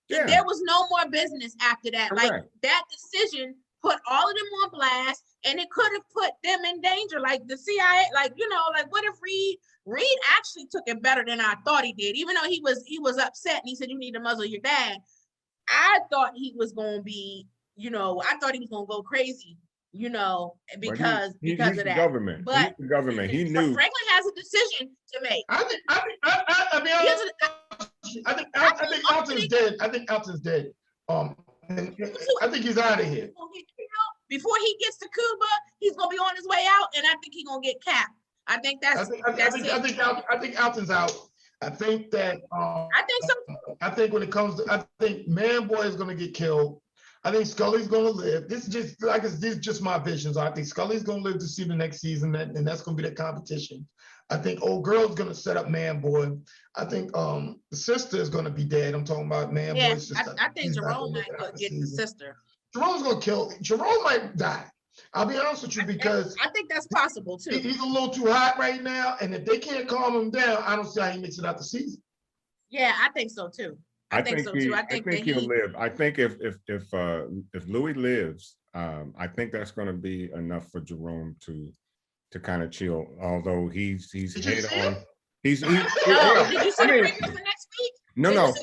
Yeah. There was no more business after that. Correct. Like that decision put all of them on blast, and it could have put them in danger. Like the CIA, like, you know, like what if Reed actually took it better than I thought he did, even though he was upset and he said, you need to muzzle your dad. I thought he was going to be, you know, I thought he was going to go crazy, you know, because of that. Government. But he's the government. He knew. Franklin has a decision to make. I think Alton's dead. I think Alton's dead. I think he's out of here. Before he gets to Cuba, he's gonna be on his way out, and I think he's gonna get capped. I think Alton's out. I think that I think so. I think when it comes to, I think Man Boy is gonna get killed. I think Scully's gonna live. This is just my visions. I think Scully's gonna live to see the next season, and that's gonna be the competition. I think old girl's gonna set up Man Boy. I think the sister is gonna be dead. I'm talking about Man Boy's sister. I think Jerome might get the sister. Jerome's gonna kill. Jerome might die. I'll be honest with you, because I think that's possible too. He's a little too hot right now, and if they can't calm him down, I don't see how he makes it out the season. Yeah, I think so too. I think so too. I think he'll live. I think if Louis lives, I think that's going to be enough for Jerome to kind of chill. Although he's head on. Did you see the previews for next week? No. He's going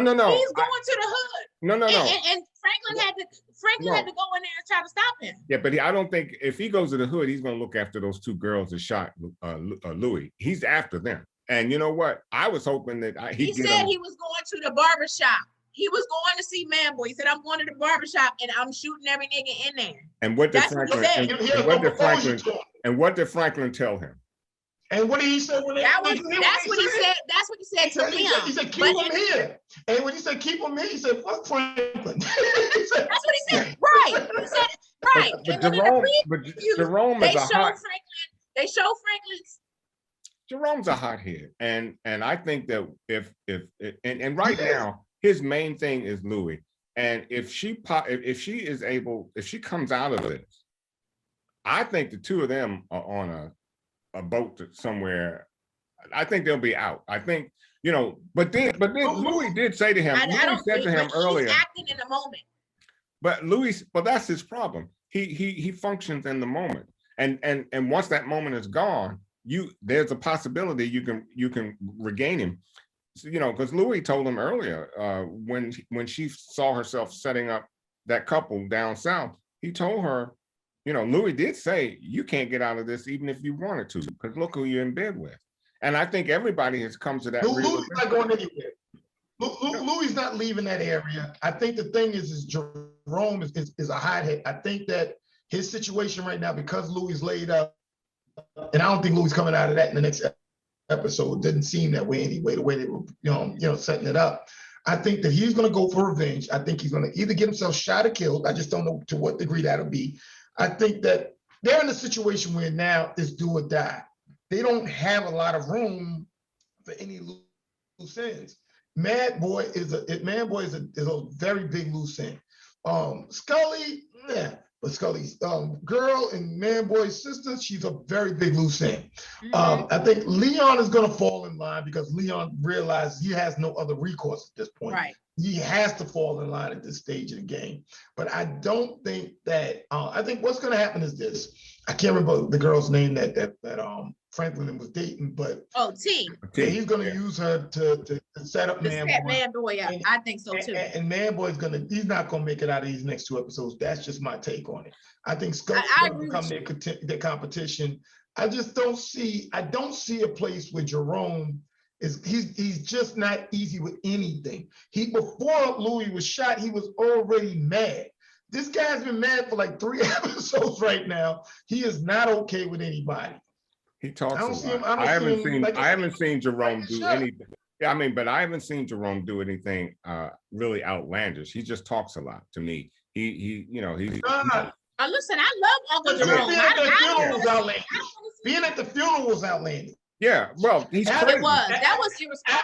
to the hood. No. And Franklin had to go in there and try to stop him. Yeah, but I don't think if he goes to the hood, he's going to look after those two girls that shot Louis. He's after them. And you know what? I was hoping that he said he was going to the barbershop. He was going to see Man Boy. He said, I'm going to the barbershop and I'm shooting every nigga in there. And what did Franklin tell him? And what did he say? That's what he said to Leon. He said, keep him here. And when he said, keep him here, he said, fuck Franklin. That's what he said. Right. He said, right. Jerome is a hot. They show Franklin's. Jerome's a hothead, and I think that if right now his main thing is Louis, and if she comes out of this, I think the two of them are on a boat somewhere. I think they'll be out. I think, you know, but then Louis did say to him. Louis said to him earlier. He's acting in the moment. But Louis, that's his problem. He functions in the moment, and once that moment is gone, there's a possibility you can regain him, you know, because Louis told him earlier when she saw herself setting up that couple down south, he told her, you know, Louis did say you can't get out of this even if you wanted to, because look who you're in bed with. And I think everybody has come to that. Louis not going anywhere. Louis not leaving that area. I think the thing is Jerome is a hothead. I think that his situation right now, because Louis laid up. And I don't think Louis coming out of that in the next episode. It didn't seem that way anyway, the way they were, you know, setting it up. I think that he's going to go for revenge. I think he's going to either get himself shot or killed. I just don't know to what degree that'll be. I think that they're in a situation where now it's do or die. They don't have a lot of room for any loose ends. Man Boy is a very big loose end. Scully, yeah. But Scully's girl and Man Boy's sister, she's a very big loose end. I think Leon is going to fall in line because Leon realized he has no other recourse at this point. Right. He has to fall in line at this stage of the game. But I don't think that, I think what's going to happen is this. I can't remember the girl's name that Franklin was dating, but T. Yeah, he's going to use her to set up Man Boy. Yeah, I think so too. And Man Boy's he's not going to make it out of these next two episodes. That's just my take on it. I think Scott's going to become their competition. I don't see a place where Jerome he's just not easy with anything. Before Louis was shot, he was already mad. This guy's been mad for like 3 episodes right now. He is not okay with anybody. He talks a lot. I haven't seen Jerome do anything. Yeah, I mean, but I haven't seen Jerome do anything really outlandish. He just talks a lot to me. He's listen, I love Uncle Jerome. Being at the funeral was outlandish. Yeah, well, that was irresponsible.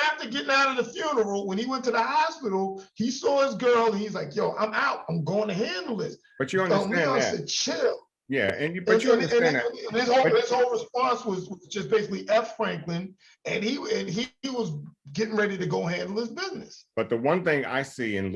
After getting out of the funeral, when he went to the hospital, he saw his girl and he's like, yo, I'm out. I'm going to handle this. But you understand Leon said, chill. Yeah, but you understand that. His whole response was just basically F Franklin, and he was getting ready to go handle his business. But the one thing I see in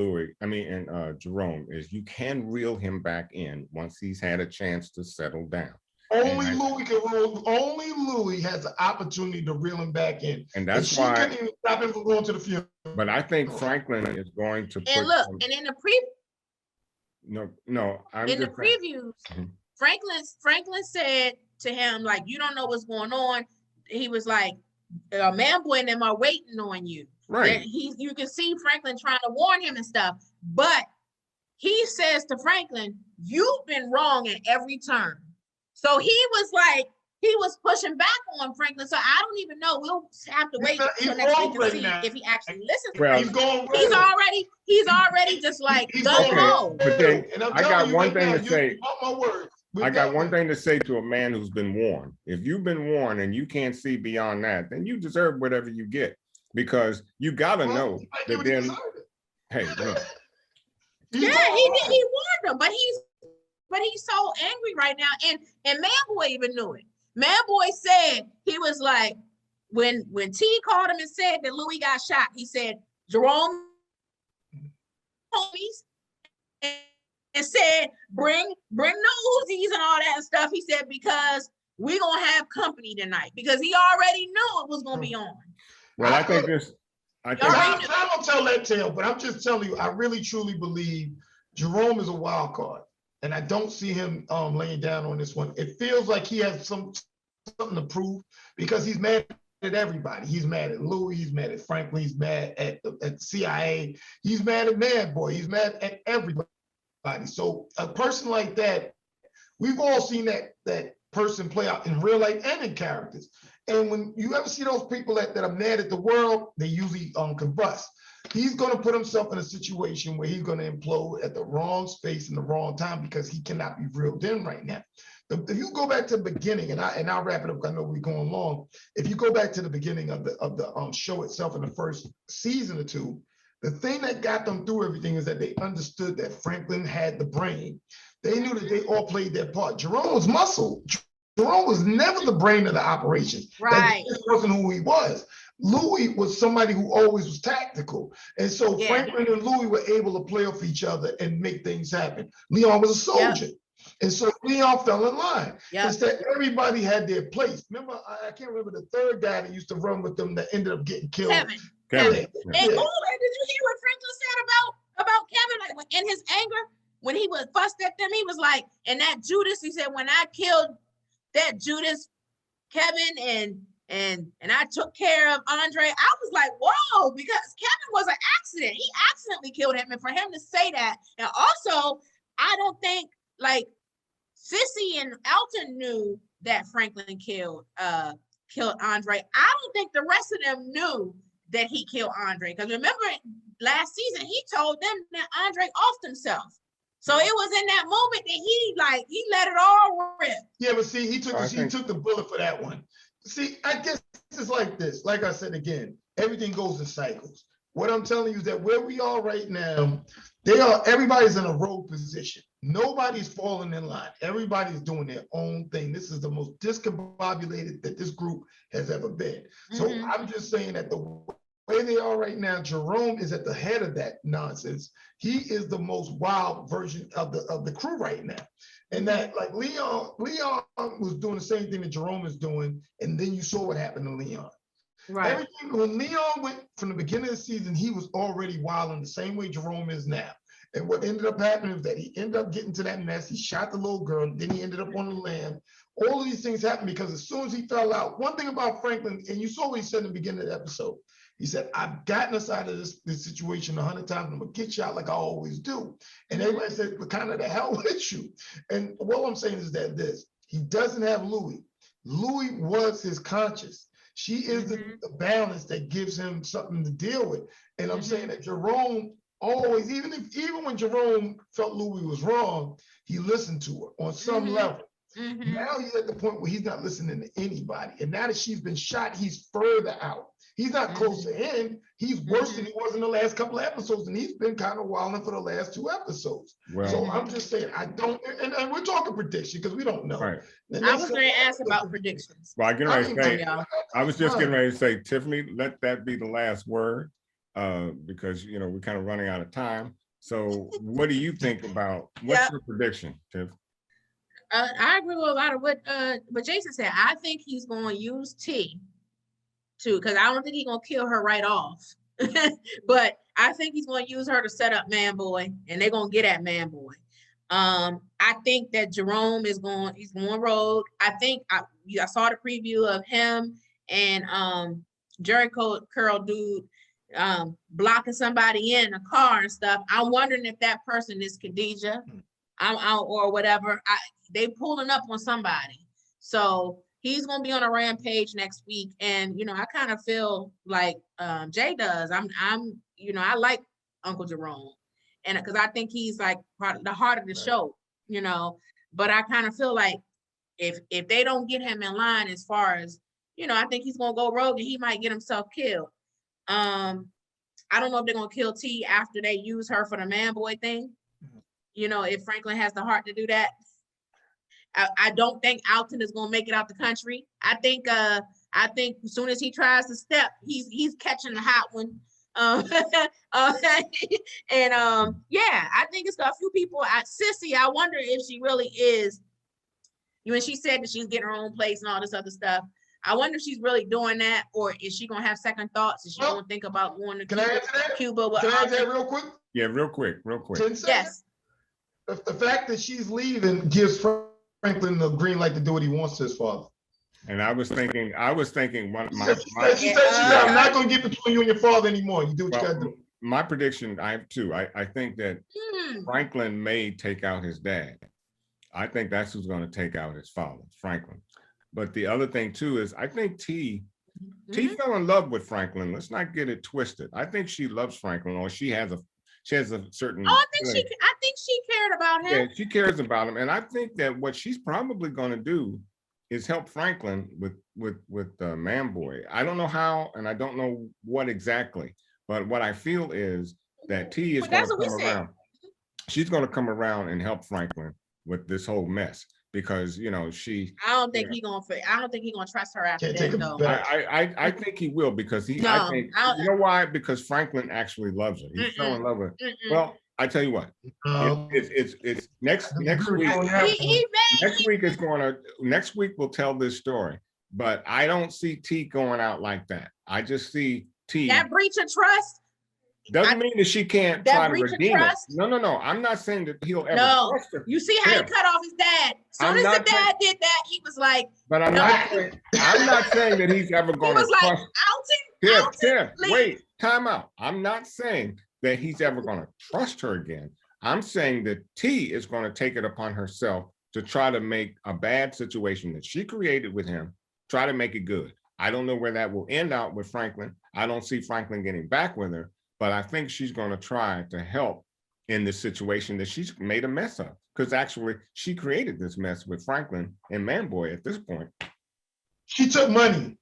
Jerome is you can reel him back in once he's had a chance to settle down. Only Louis has the opportunity to reel him back in. And that's why she couldn't even stop him from going to the funeral. But I think Franklin is going to and in the previews, Franklin said to him, like, you don't know what's going on. He was like, Man Boy and them are waiting on you. Right. You can see Franklin trying to warn him and stuff, but he says to Franklin, you've been wrong at every turn. So he was pushing back on Franklin. So I don't even know. We'll have to wait until next week to see if he actually listens to him. He's already just like gung ho. But then I got one thing to say. I got one thing to say to a man who's been warned. If you've been warned and you can't see beyond that, then you deserve whatever you get, because you gotta know that then. Hey, look. Yeah, he warned him, but he's so angry right now. And Man Boy even knew it. Man Boy said, he was like, when T called him and said that Louis got shot, he said, Jerome homies, and said, bring the Uzis and all that stuff. He said, because we're gonna have company tonight, because he already knew it was gonna be on. Well, I think this. I don't tell that tale, but I'm just telling you, I really truly believe Jerome is a wild card, and I don't see him laying down on this one. It feels like he has something to prove, because he's mad at everybody. He's mad at Louis, he's mad at Franklin, he's mad at the CIA, he's mad at Man Boy, he's mad at everybody. So a person like that, we've all seen that person play out in real life and in characters. And when you ever see those people that are mad at the world, they usually combust. He's going to put himself in a situation where he's going to implode at the wrong space in the wrong time, because he cannot be reeled in right now. If you go back to the beginning, and I'll wrap it up, I know we're going long. If you go back to the beginning of the show itself in the first season or two, the thing that got them through everything is that they understood that Franklin had the brain. They knew that they all played their part. Jerome was muscle. Jerome was never the brain of the operation. Right. That wasn't who he was. Louis was somebody who always was tactical. And so Franklin and Louis were able to play off each other and make things happen. Leon was a soldier. Yep. And so Leon fell in line. Yep. It's that everybody had their place. Remember, I can't remember the third guy that used to run with them that ended up getting killed. Kevin. And did you hear what Franklin said about Kevin? Like, in his anger, when he was fussed at them, he was like, and that Judas, he said, when I killed that Judas, Kevin, and I took care of Andre, I was like, whoa, because Kevin was an accident. He accidentally killed him. And for him to say that, and also, I don't think, like, Sissy and Elton knew that Franklin killed Andre. I don't think the rest of them knew that he killed Andre. Because remember, last season, he told them that Andre offed himself. So it was in that moment that he let it all rip. Yeah, but see, he took the bullet for that one. See, I guess it's like this. Like I said again, everything goes in cycles. What I'm telling you is that where we are right now, everybody's in a rogue position. Nobody's falling in line. Everybody's doing their own thing. This is the most discombobulated that this group has ever been. So I'm just saying that the way they are right now, Jerome is at the head of that nonsense. He is the most wild version of the crew right now. And that, like, Leon was doing the same thing that Jerome is doing, and then you saw what happened to Leon. Right. Everything, when Leon went from the beginning of the season, he was already wild in the same way Jerome is now. And what ended up happening is that he ended up getting to that mess. He shot the little girl, and then he ended up on the land. All of these things happened because as soon as he fell out, one thing about Franklin, and you saw what he said in the beginning of the episode, he said, I've gotten us out of this situation 100 times, and I'm gonna get you out like I always do. And everybody said, well, kind of the hell with you. And what I'm saying is that he doesn't have Louis. Louis was his conscience. She is the balance that gives him something to deal with. And I'm saying that Jerome always, even when Jerome felt Louis was wrong, he listened to her on some level. Now he's at the point where he's not listening to anybody. And now that she's been shot, he's further out. He's not close to end. He's worse than he was in the last couple of episodes, and he's been kind of wilding for the last 2 episodes. Well, so I'm just saying, I don't, and we're talking prediction because we don't know. Right. I was going to ask about predictions. Well, I was just getting ready to say, Tiffany, let that be the last word, because we're kind of running out of time. So, what do you think about? What's your prediction, Tiff? I agree with a lot of what Jason said. I think he's going to use T too, because I don't think he's gonna kill her right off. But I think he's gonna use her to set up Man Boy, and they're gonna get at Man Boy. I think that Jerome he's going rogue. I think I saw the preview of him and Jericho Curl dude blocking somebody in a car and stuff. I'm wondering if that person is Khadijah, or whatever. They pulling up on somebody. So he's going to be on a rampage next week. And, I kind of feel like Jay does. I like Uncle Jerome. And because I think he's like the heart of the show, but I kind of feel like if they don't get him in line as far as, I think he's going to go rogue and he might get himself killed. I don't know if they're going to kill T after they use her for the Man Boy thing. If Franklin has the heart to do that. I don't think Alton is going to make it out the country. I think as soon as he tries to step, he's catching the hot one. I think it's got a few people. Sissy, I wonder if she really is. When she said that she's getting her own place and all this other stuff, I wonder if she's really doing that, or is she gonna have second thoughts? Is she gonna think about going to Cuba? Can I add that real quick? Yeah, real quick. 10 seconds? Yes. The fact that she's leaving gives Franklin the green light to do what he wants to his father. And I was thinking she said, I'm not going to get between you and your father anymore. You do what you got to do. My prediction, I have two. I think that Franklin may take out his dad. I think that's who's going to take out his father, Franklin. But the other thing too is I think T fell in love with Franklin. Let's not get it twisted. I think she loves Franklin, or she has a certain. Oh, I think she cared about him. Yeah, she cares about him, and I think that what she's probably going to do is help Franklin with Man Boy. I don't know how, and I don't know what exactly, but what I feel is that T is going to come around. She's going to come around and help Franklin with this whole mess. Because she. I don't think he's gonna trust her after that though. I think he will, because I think you know why? Because Franklin actually loves her. He fell in love with her. Well, I tell you what, it's next week. Next week we'll tell this story, but I don't see T going out like that. I just see T. That breach of trust. Doesn't mean that she can't try to redeem it. No. I'm not saying that he'll ever trust her. You see how he cut off his dad. As soon as the dad did that, he was like. But I'm not saying that he's ever going to trust. Tim, wait, time out. I'm not saying that he's ever going to trust her again. I'm saying that T is going to take it upon herself to try to make a bad situation that she created with him, try to make it good. I don't know where that will end out with Franklin. I don't see Franklin getting back with her. But I think she's going to try to help in this situation that she's made a mess of. Because actually, she created this mess with Franklin and Man Boy at this point. She took money.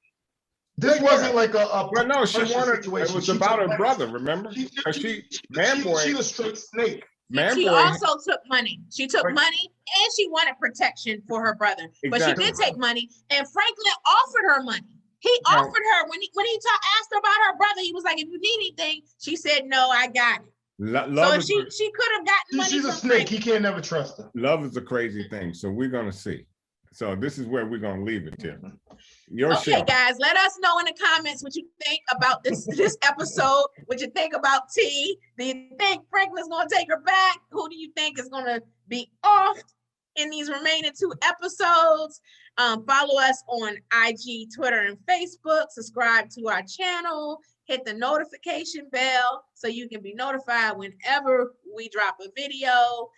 This wasn't like a no, she wanted, situation. It was about her brother, remember? Man Boy. She's a straight snake. She also took money. She took money and she wanted protection for her brother. Exactly. But she did take money, and Franklin offered her money. He offered her when he asked her about her brother. He was like, "If you need anything," she said, "No, I got it." So she could have gotten money. She's a snake. He can't never trust her. Love is a crazy thing. So we're gonna see. So this is where we're gonna leave it, Tim. Okay, guys, let us know in the comments what you think about this episode. What you think about T? Do you think Franklin's gonna take her back? Who do you think is gonna be off in these remaining 2 episodes? Follow us on IG, Twitter, and Facebook. Subscribe to our channel. Hit the notification bell so you can be notified whenever we drop a video.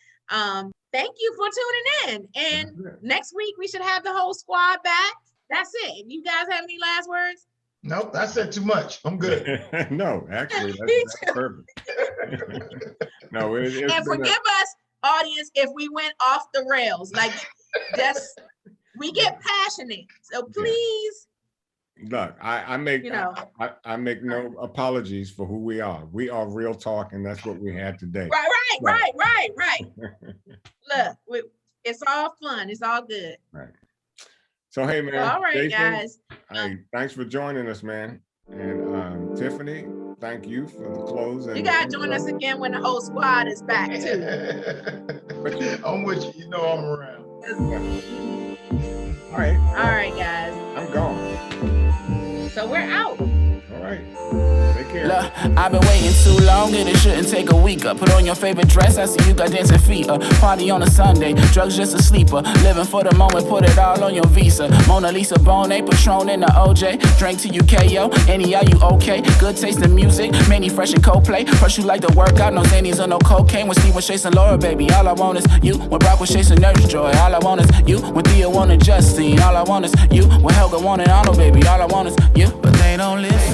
Thank you for tuning in. And next week, we should have the whole squad back. That's it. You guys have any last words? Nope, I said too much. I'm good. No, actually, that's perfect. No, and forgive us, audience, if we went off the rails. Like, just, we get passionate. So please. Look, I make no apologies for who we are. We are real talk, and that's what we had today. Right. Look, it's all fun. It's all good. Right. So hey, man. All right, Jason, guys. Hey, thanks for joining us, man. And Tiffany, thank you for the close. You gotta join us again when the whole squad is back too. I'm with you. You know I'm around. All right, guys. I'm gone. So we're out. All right. Take care. Look, I've been waiting too long and it shouldn't take a week. Put on your favorite dress, I see you got dancing feet. Party on a Sunday, drugs just a sleeper. Living for the moment, put it all on your Visa. Mona Lisa, Bonet, Patron in the OJ. Drink till you KO, any are you okay? Good taste in music, many fresh and Coldplay. First you like to work out, no Xannies or no cocaine. When Steve was chasing Laura, baby, all I want is you. When Brock was chasing Nurse Joy, all I want is you. When Thea wanted Justine, all I want is you. When Helga wanted Arnold, baby, all I want is you. But they don't listen.